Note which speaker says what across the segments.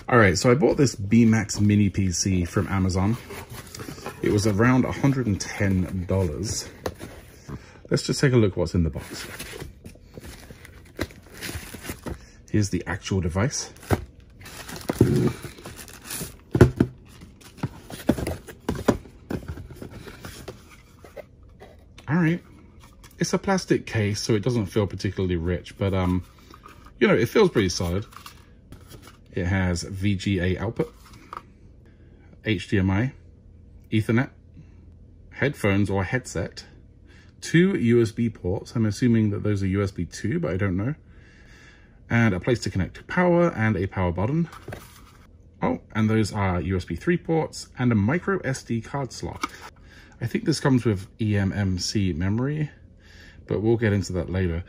Speaker 1: All right, so I bought this BMAX mini PC from Amazon. It was around $110. Let's just take a look what's in the box. Here's the actual device. All right, it's a plastic case, so it doesn't feel particularly rich, but you know, it feels pretty solid. It has VGA output, HDMI, Ethernet, headphones or headset, 2 USB ports. I'm assuming that those are USB 2, but I don't know. And a place to connect to power and a power button. Oh, and those are USB 3 ports and a micro SD card slot. I think this comes with eMMC memory, but we'll get into that later.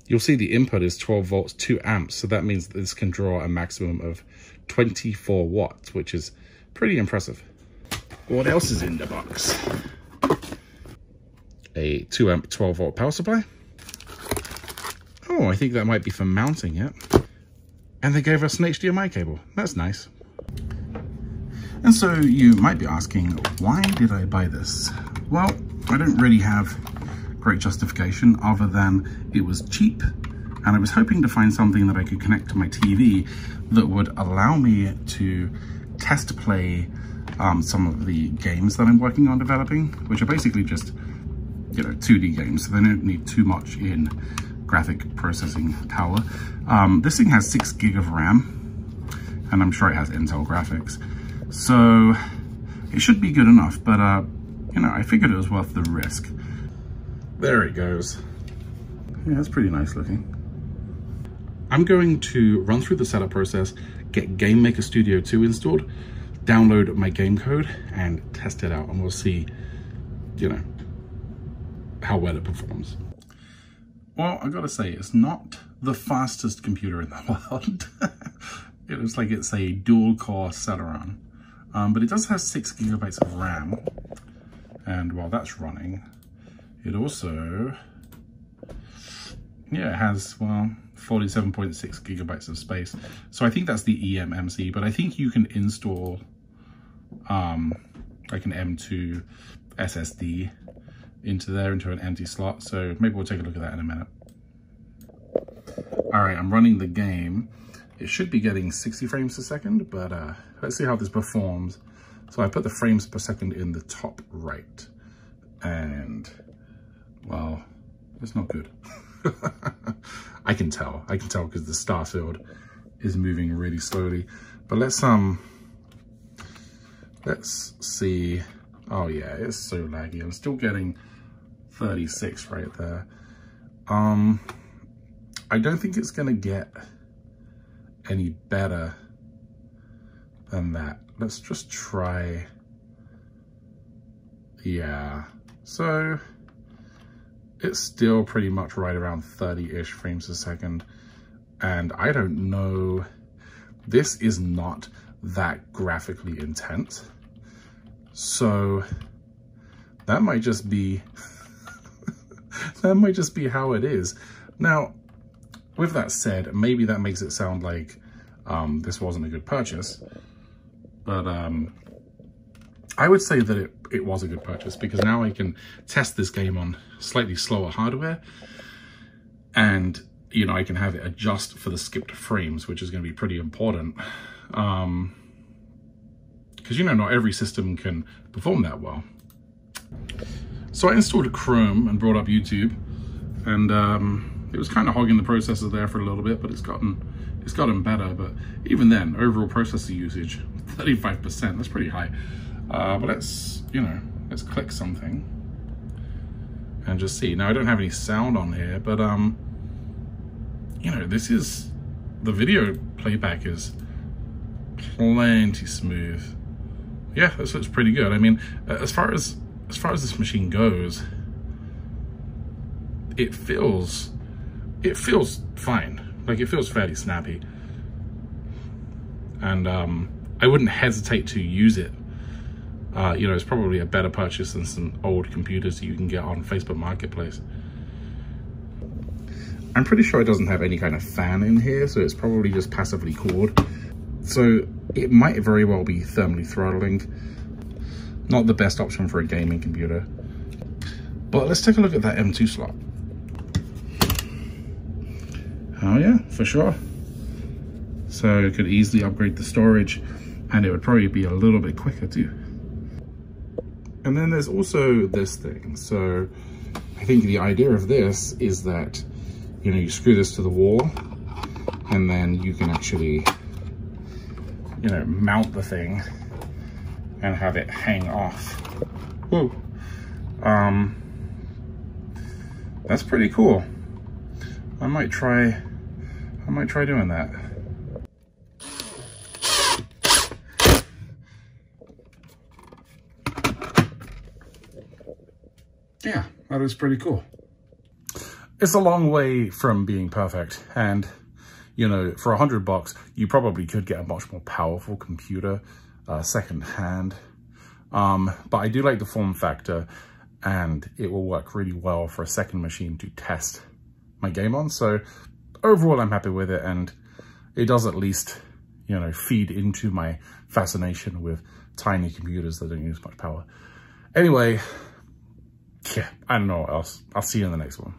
Speaker 1: You'll see the input is 12 volts, 2 amps. So that means that this can draw a maximum of 24 watts, which is pretty impressive. What else is in the box? A 2 amp, 12 volt power supply. Oh, I think that might be for mounting it. And they gave us an HDMI cable. That's nice. And so you might be asking, why did I buy this? Well, I don't really have great justification other than it was cheap, and I was hoping to find something that I could connect to my TV that would allow me to test play some of the games that I'm working on developing, which are basically just, you know, 2D games, so they don't need too much in graphic processing power. This thing has 6 gig of RAM, and I'm sure it has Intel graphics, so it should be good enough, but you know, I figured it was worth the risk. There it goes. Yeah, that's pretty nice looking. I'm going to run through the setup process, get Game Maker Studio 2 installed, download my game code, and test it out, and we'll see, you know, how well it performs. Well, I gotta say, it's not the fastest computer in the world. It looks like it's a dual-core Celeron, but it does have 6 gigabytes of RAM, and while that's running, it also, yeah, it has, well, 47.6 gigabytes of space. So I think that's the eMMC, but I think you can install like an M2 SSD into an empty slot. So maybe we'll take a look at that in a minute. All right, I'm running the game. It should be getting 60 frames a second, but let's see how this performs. So I put the frames per second in the top right, and well, it's not good. I can tell because the star field is moving really slowly. But let's see. Oh yeah, it's so laggy. I'm still getting 36 right there. I don't think it's gonna get any better than that. Let's just try. Yeah, so it's still pretty much right around 30-ish frames a second. And I don't know, this is not that graphically intense. So that might just be, that might just be how it is. Now, with that said, maybe that makes it sound like this wasn't a good purchase, but I would say that it was a good purchase, because now I can test this game on slightly slower hardware, and you know, I can have it adjust for the skipped frames, which is going to be pretty important, because you know, not every system can perform that well. So I installed Chrome and brought up YouTube, and it was kind of hogging the processor there for a little bit, but it's gotten better. But even then, overall processor usage 35%, that's pretty high. But let's click something and just see. Now I don't have any sound on here, but you know, the video playback is plenty smooth. Yeah, this looks pretty good. I mean, as far as this machine goes, it feels fine. Like, it feels fairly snappy, and I wouldn't hesitate to use it. You know, it's probably a better purchase than some old computers that you can get on Facebook Marketplace. I'm pretty sure it doesn't have any kind of fan in here, so it's probably just passively cooled. So it might very well be thermally throttling. Not the best option for a gaming computer. But let's take a look at that M2 slot. Oh yeah, for sure. So it could easily upgrade the storage, and it would probably be a little bit quicker too. And then there's also this thing. So I think the idea of this is that, you know, you screw this to the wall, and then you can actually, you know, mount the thing and have it hang off. Whoa. That's pretty cool. I might try doing that. Yeah, that is pretty cool. It's a long way from being perfect, and you know, for $100, you probably could get a much more powerful computer secondhand. But I do like the form factor, and it will work really well for a second machine to test my game on. So overall, I'm happy with it, and it does at least, you know, feed into my fascination with tiny computers that don't use much power. Anyway, yeah, I don't know what else. I'll see you in the next one.